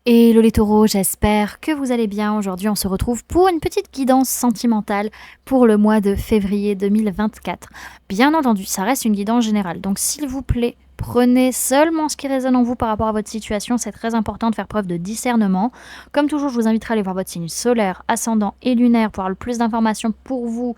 Hello les taureaux, j'espère que vous allez bien. Aujourd'hui, on se retrouve pour une petite guidance sentimentale pour le mois de février 2024. Bien entendu, ça reste une guidance générale, donc s'il vous plaît, prenez seulement ce qui résonne en vous par rapport à votre situation. C'est très important de faire preuve de discernement. Comme toujours, je vous inviterai à aller voir votre signe solaire, ascendant et lunaire pour avoir le plus d'informations pour vous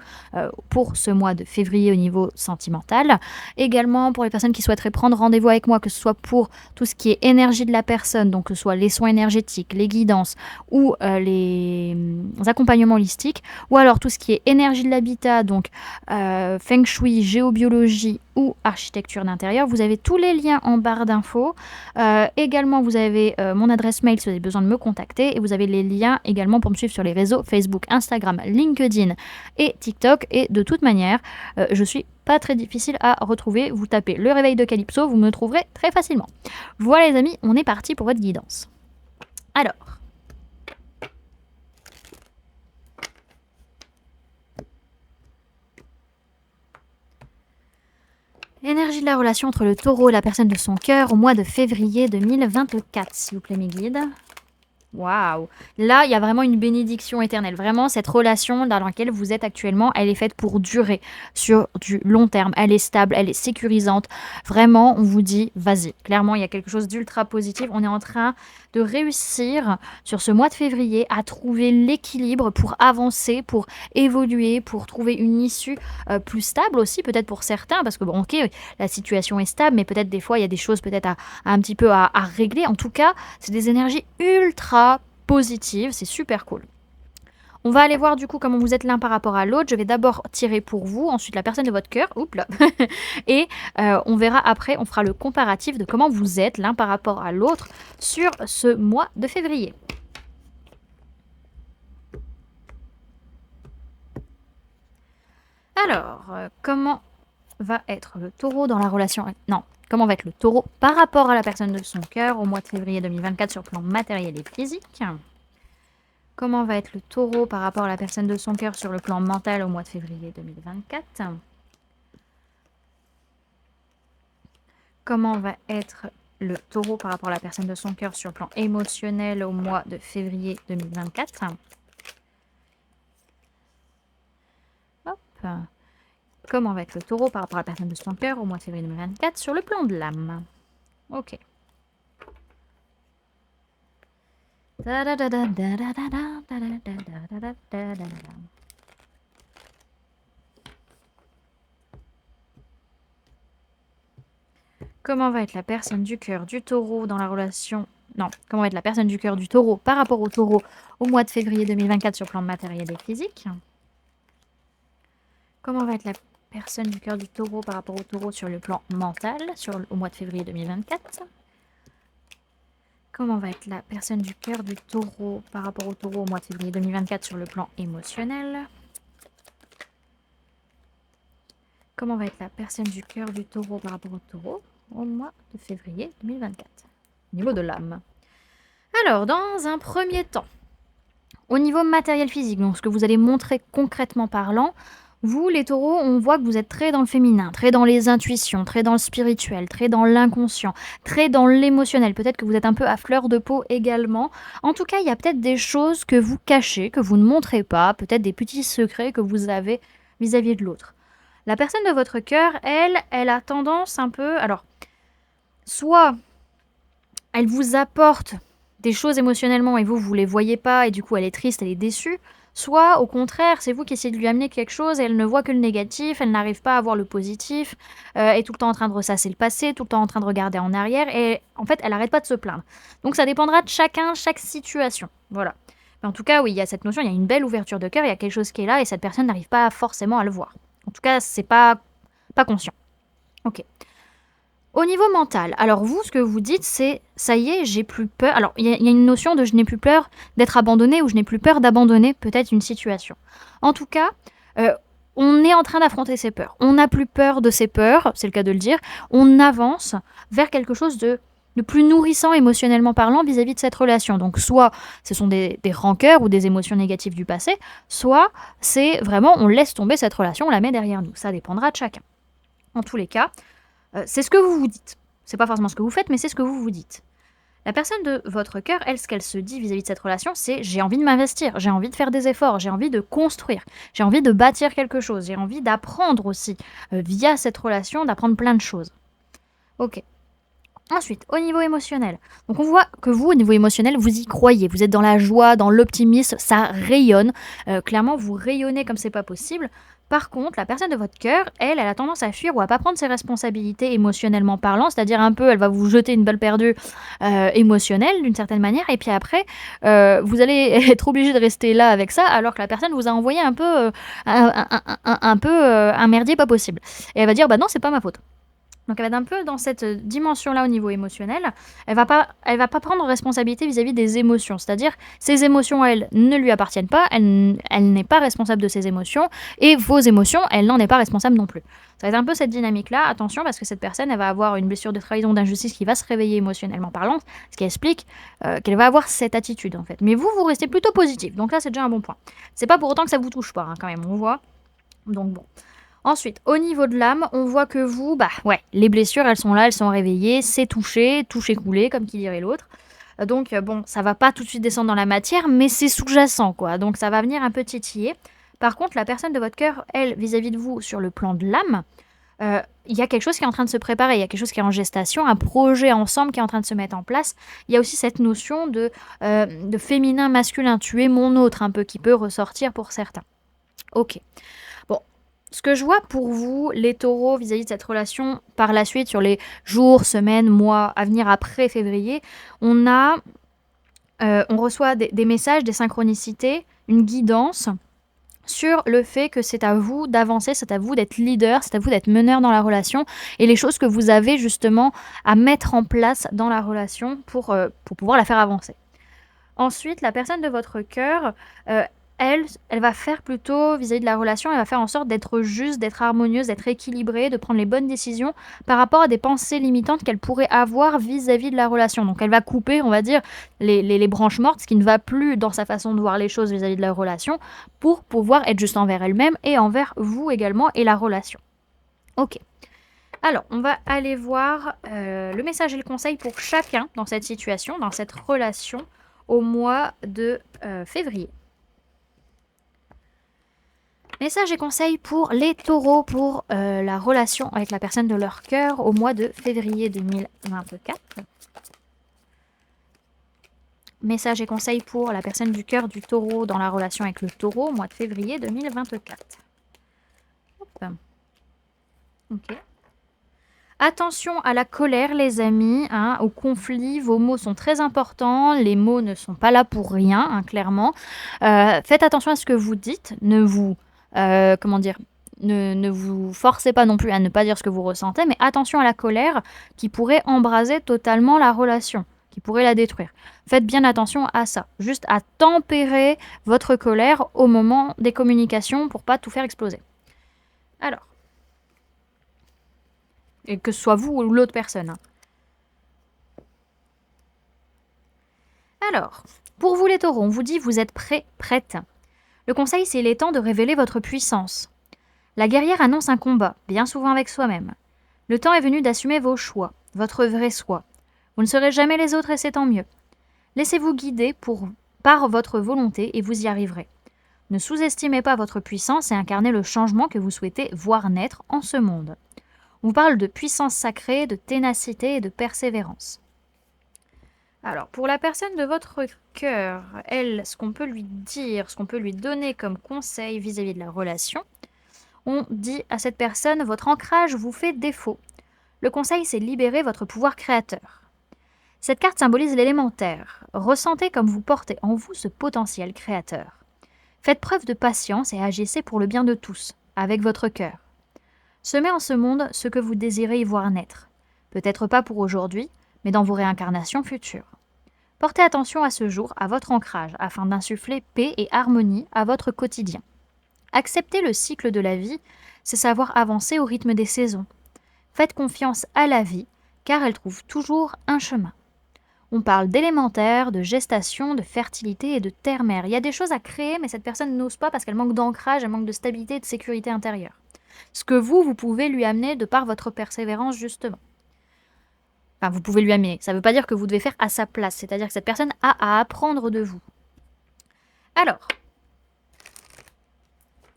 pour ce mois de février au niveau sentimental. Également, pour les personnes qui souhaiteraient prendre rendez-vous avec moi, que ce soit pour tout ce qui est énergie de la personne, donc que ce soit les soins énergétiques, les guidances ou les accompagnements holistiques, ou alors tout ce qui est énergie de l'habitat, donc feng shui, géobiologie ou architecture d'intérieur, vous avez tous les liens en barre d'infos. Également, vous avez mon adresse mail si vous avez besoin de me contacter, et vous avez les liens également pour me suivre sur les réseaux Facebook, Instagram, LinkedIn et TikTok. Et de toute manière, je suis pas très difficile à retrouver. Vous tapez le réveil de Calypso, vous me trouverez très facilement. Voilà les amis, on est parti pour votre guidance. Alors, énergie de la relation entre le taureau et la personne de son cœur au mois de février 2024, s'il vous plaît mes guides. Waouh! Là, il y a vraiment une bénédiction éternelle. Vraiment, cette relation dans laquelle vous êtes actuellement, elle est faite pour durer sur du long terme. Elle est stable, elle est sécurisante. Vraiment, on vous dit, vas-y. Clairement, il y a quelque chose d'ultra positif. On est en train de réussir sur ce mois de février à trouver l'équilibre pour avancer, pour évoluer, pour trouver une issue plus stable aussi, peut-être pour certains, parce que bon, ok, la situation est stable, mais peut-être des fois, il y a des choses peut-être à un petit peu à régler. En tout cas, c'est des énergies ultra positives, c'est super cool. On va aller voir du coup comment vous êtes l'un par rapport à l'autre. Je vais d'abord tirer pour vous, ensuite la personne de votre cœur. Oups là. Et on verra après, on fera le comparatif de comment vous êtes l'un par rapport à l'autre sur ce mois de février. Alors, comment va être le taureau dans la relation... Non, comment va être le taureau par rapport à la personne de son cœur au mois de février 2024 sur le plan matériel et physique? Comment va être le taureau par rapport à la personne de son cœur sur le plan mental au mois de février 2024? Comment va être le taureau par rapport à la personne de son cœur sur le plan émotionnel au mois de février 2024? Hop. Comment va être le taureau par rapport à la personne de son cœur au mois de février 2024 sur le plan de l'âme? Ok. Comment va être la personne du cœur du taureau dans la relation... Non, comment va être la personne du cœur du taureau par rapport au taureau au mois de février 2024 sur le plan matériel et physique? Comment va être la personne du cœur du taureau par rapport au taureau sur le plan mental au mois de février 2024? Comment va être la personne du cœur du taureau par rapport au taureau au mois de février 2024 sur le plan émotionnel? Comment va être la personne du cœur du taureau par rapport au taureau au mois de février 2024 au niveau de l'âme? Alors, dans un premier temps, au niveau matériel physique, donc ce que vous allez montrer concrètement parlant, vous, les taureaux, on voit que vous êtes très dans le féminin, très dans les intuitions, très dans le spirituel, très dans l'inconscient, très dans l'émotionnel. Peut-être que vous êtes un peu à fleur de peau également. En tout cas, il y a peut-être des choses que vous cachez, que vous ne montrez pas, peut-être des petits secrets que vous avez vis-à-vis de l'autre. La personne de votre cœur, elle a tendance un peu... Alors, soit elle vous apporte des choses émotionnellement et vous les voyez pas et du coup elle est triste, elle est déçue. Soit au contraire, c'est vous qui essayez de lui amener quelque chose et elle ne voit que le négatif, elle n'arrive pas à voir le positif, est tout le temps en train de ressasser le passé, tout le temps en train de regarder en arrière et en fait elle n'arrête pas de se plaindre. Donc ça dépendra de chacun, chaque situation. Voilà. Mais en tout cas, oui, il y a cette notion, il y a une belle ouverture de cœur, il y a quelque chose qui est là et cette personne n'arrive pas forcément à le voir. En tout cas, c'est pas conscient. Ok. Au niveau mental, alors vous, ce que vous dites, c'est « ça y est, j'ai plus peur ». Alors, il y a une notion de « je n'ai plus peur d'être abandonné » ou « je n'ai plus peur d'abandonner peut-être une situation ». En tout cas, on est en train d'affronter ses peurs. On n'a plus peur de ses peurs, c'est le cas de le dire. On avance vers quelque chose de plus nourrissant émotionnellement parlant vis-à-vis de cette relation. Donc, soit ce sont des rancœurs ou des émotions négatives du passé, soit c'est vraiment on laisse tomber cette relation, on la met derrière nous. Ça dépendra de chacun. En tous les cas, c'est ce que vous vous dites. C'est pas forcément ce que vous faites, mais c'est ce que vous vous dites. La personne de votre cœur, elle, ce qu'elle se dit vis-à-vis de cette relation, c'est: j'ai envie de m'investir, j'ai envie de faire des efforts, j'ai envie de construire, j'ai envie de bâtir quelque chose, j'ai envie d'apprendre aussi, via cette relation, d'apprendre plein de choses. Ok. Ensuite, au niveau émotionnel. Donc on voit que vous, au niveau émotionnel, vous y croyez. Vous êtes dans la joie, dans l'optimisme, ça rayonne. Clairement, vous rayonnez comme c'est pas possible. Par contre, la personne de votre cœur, elle a tendance à fuir ou à pas prendre ses responsabilités émotionnellement parlant. C'est-à-dire un peu, elle va vous jeter une balle perdue émotionnelle d'une certaine manière. Et puis après, vous allez être obligé de rester là avec ça, alors que la personne vous a envoyé un peu, un merdier pas possible. Et elle va dire, bah non, c'est pas ma faute. Donc elle va être un peu dans cette dimension-là au niveau émotionnel. Elle va pas prendre responsabilité vis-à-vis des émotions. C'est-à-dire, ses émotions, elles, ne lui appartiennent pas. Elle n'est pas responsable de ses émotions. Et vos émotions, elle n'en est pas responsable non plus. Ça va être un peu cette dynamique-là. Attention, parce que cette personne, elle va avoir une blessure de trahison, d'injustice qui va se réveiller émotionnellement parlant. Ce qui explique qu'elle va avoir cette attitude, en fait. Mais vous, vous restez plutôt positif. Donc là, c'est déjà un bon point. C'est pas pour autant que ça vous touche pas, hein, quand même, on voit. Donc bon. Ensuite, au niveau de l'âme, on voit que vous, les blessures, elles sont là, elles sont réveillées, c'est touché coulé, comme qui dirait l'autre. Donc, bon, ça va pas tout de suite descendre dans la matière, mais c'est sous-jacent, quoi. Donc, ça va venir un peu titiller. Par contre, la personne de votre cœur, elle, vis-à-vis de vous, sur le plan de l'âme, il y a quelque chose qui est en train de se préparer, il y a quelque chose qui est en gestation, un projet ensemble qui est en train de se mettre en place. Il y a aussi cette notion de féminin, masculin, tu es mon autre, un peu, qui peut ressortir pour certains. Ok. Bon, ce que je vois pour vous, les taureaux, vis-à-vis de cette relation, par la suite, sur les jours, semaines, mois à venir après février, on reçoit des messages, des synchronicités, une guidance sur le fait que c'est à vous d'avancer, c'est à vous d'être leader, c'est à vous d'être meneur dans la relation et les choses que vous avez justement à mettre en place dans la relation pour pouvoir la faire avancer. Ensuite, la personne de votre cœur, elle va faire plutôt vis-à-vis de la relation, elle va faire en sorte d'être juste, d'être harmonieuse, d'être équilibrée, de prendre les bonnes décisions par rapport à des pensées limitantes qu'elle pourrait avoir vis-à-vis de la relation. Donc elle va couper, on va dire, les branches mortes, ce qui ne va plus dans sa façon de voir les choses vis-à-vis de la relation, pour pouvoir être juste envers elle-même et envers vous également et la relation. Ok. Alors, on va aller voir le message et le conseil pour chacun dans cette situation, dans cette relation, au mois de février. Message et conseil pour les taureaux, pour la relation avec la personne de leur cœur au mois de février 2024. Message et conseil pour la personne du cœur du taureau dans la relation avec le taureau au mois de février 2024. Hop. Ok. Attention à la colère, les amis, hein, au conflit. Vos mots sont très importants. Les mots ne sont pas là pour rien, hein, clairement. Faites attention à ce que vous dites. Ne vous ne vous forcez pas non plus à ne pas dire ce que vous ressentez, mais attention à la colère qui pourrait embraser totalement la relation, qui pourrait la détruire. Faites bien attention à ça, juste à tempérer votre colère au moment des communications pour pas tout faire exploser. Alors, et que ce soit vous ou l'autre personne. Alors, pour vous les taureaux, on vous dit vous êtes prêts, prête. Le conseil, c'est il est temps de révéler votre puissance. La guerrière annonce un combat, bien souvent avec soi-même. Le temps est venu d'assumer vos choix, votre vrai soi. Vous ne serez jamais les autres et c'est tant mieux. Laissez-vous guider par votre volonté et vous y arriverez. Ne sous-estimez pas votre puissance et incarnez le changement que vous souhaitez voir naître en ce monde. On vous parle de puissance sacrée, de ténacité et de persévérance. Alors, pour la personne de votre cœur, elle, ce qu'on peut lui dire, ce qu'on peut lui donner comme conseil vis-à-vis de la relation, on dit à cette personne, votre ancrage vous fait défaut. Le conseil, c'est de libérer votre pouvoir créateur. Cette carte symbolise l'élémentaire. Ressentez comme vous portez en vous ce potentiel créateur. Faites preuve de patience et agissez pour le bien de tous, avec votre cœur. Semez en ce monde ce que vous désirez y voir naître. Peut-être pas pour aujourd'hui, mais dans vos réincarnations futures. Portez attention à ce jour, à votre ancrage, afin d'insuffler paix et harmonie à votre quotidien. Accepter le cycle de la vie, c'est savoir avancer au rythme des saisons. Faites confiance à la vie, car elle trouve toujours un chemin. On parle d'élémentaire, de gestation, de fertilité et de terre-mère. Il y a des choses à créer, mais cette personne n'ose pas parce qu'elle manque d'ancrage, elle manque de stabilité et de sécurité intérieure. Ce que vous pouvez lui amener de par votre persévérance, justement. Enfin, vous pouvez lui amener. Ça ne veut pas dire que vous devez faire à sa place. C'est-à-dire que cette personne a à apprendre de vous. Alors,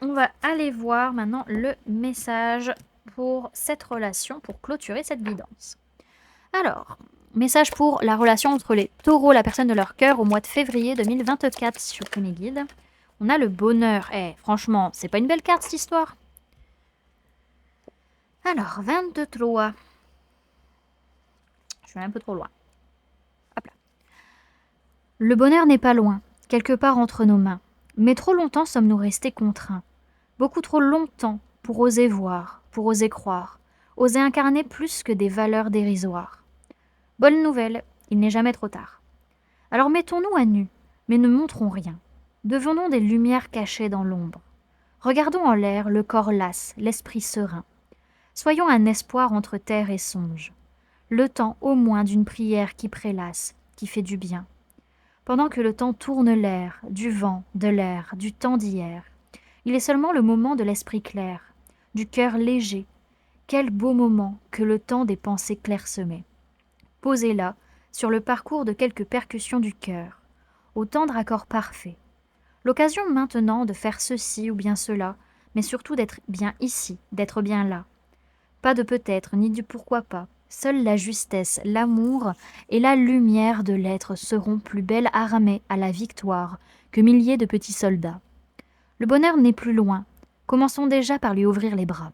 on va aller voir maintenant le message pour cette relation, pour clôturer cette guidance. Alors, message pour la relation entre les taureaux, la personne de leur cœur, au mois de février 2024 sur Premier Guide. On a le bonheur. Franchement, c'est pas une belle carte cette histoire. Alors, 23. Je suis un peu trop loin. Hop là. Le bonheur n'est pas loin, quelque part entre nos mains. Mais trop longtemps sommes-nous restés contraints. Beaucoup trop longtemps pour oser voir, pour oser croire, oser incarner plus que des valeurs dérisoires. Bonne nouvelle, il n'est jamais trop tard. Alors mettons-nous à nu, mais ne montrons rien. Devenons des lumières cachées dans l'ombre. Regardons en l'air le corps las, l'esprit serein. Soyons un espoir entre terre et songe. Le temps au moins d'une prière qui prélasse, qui fait du bien. Pendant que le temps tourne l'air, du vent, de l'air, du temps d'hier, il est seulement le moment de l'esprit clair, du cœur léger. Quel beau moment que le temps des pensées clairsemées. Posez là, sur le parcours de quelques percussions du cœur, au tendre accord parfait. L'occasion maintenant de faire ceci ou bien cela, mais surtout d'être bien ici, d'être bien là. Pas de peut-être, ni du pourquoi pas. Seule la justesse, l'amour et la lumière de l'être seront plus belles armées à la victoire que milliers de petits soldats. Le bonheur n'est plus loin. Commençons déjà par lui ouvrir les bras.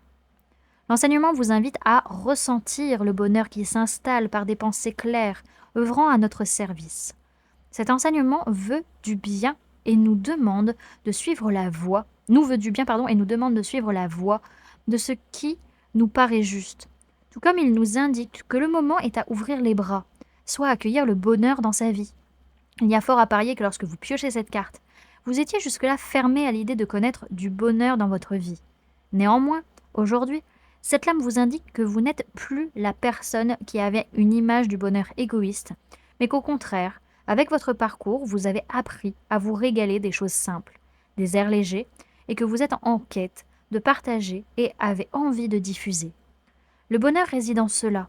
L'enseignement vous invite à ressentir le bonheur qui s'installe par des pensées claires, œuvrant à notre service. Cet enseignement veut du bien et nous demande de suivre la voie, nous veut du bien, et nous demande de suivre la voie de ce qui nous paraît juste. Tout comme il nous indique que le moment est à ouvrir les bras, soit à accueillir le bonheur dans sa vie. Il y a fort à parier que lorsque vous piochez cette carte, vous étiez jusque-là fermé à l'idée de connaître du bonheur dans votre vie. Néanmoins, aujourd'hui, cette lame vous indique que vous n'êtes plus la personne qui avait une image du bonheur égoïste, mais qu'au contraire, avec votre parcours, vous avez appris à vous régaler des choses simples, des airs légers, et que vous êtes en quête de partager et avez envie de diffuser. Le bonheur réside en cela.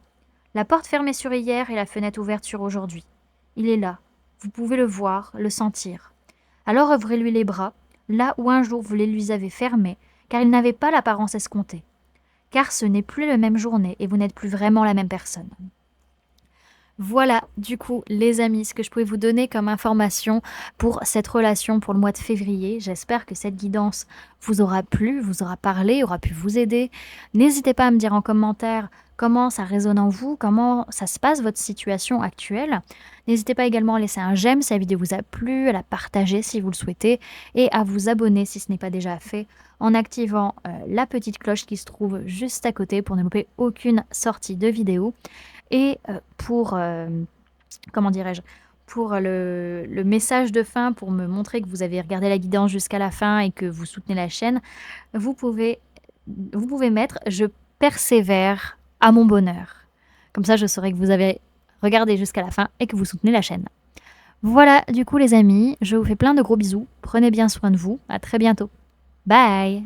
La porte fermée sur hier et la fenêtre ouverte sur aujourd'hui. Il est là. Vous pouvez le voir, le sentir. Alors ouvrez-lui les bras, là où un jour vous les lui avez fermés, car il n'avait pas l'apparence escomptée. Car ce n'est plus la même journée et vous n'êtes plus vraiment la même personne. Voilà, du coup, les amis, ce que je pouvais vous donner comme information pour cette relation pour le mois de février. J'espère que cette guidance vous aura plu, vous aura parlé, aura pu vous aider. N'hésitez pas à me dire en commentaire comment ça résonne en vous, comment ça se passe votre situation actuelle. N'hésitez pas également à laisser un j'aime si la vidéo vous a plu, à la partager si vous le souhaitez et à vous abonner si ce n'est pas déjà fait en activant la petite cloche qui se trouve juste à côté pour ne louper aucune sortie de vidéo. Et pour, comment dirais-je, pour le message de fin, pour me montrer que vous avez regardé la guidance jusqu'à la fin et que vous soutenez la chaîne, vous pouvez mettre « Je persévère à mon bonheur ». Comme ça, je saurai que vous avez regardé jusqu'à la fin et que vous soutenez la chaîne. Voilà, du coup les amis, je vous fais plein de gros bisous. Prenez bien soin de vous. À très bientôt. Bye!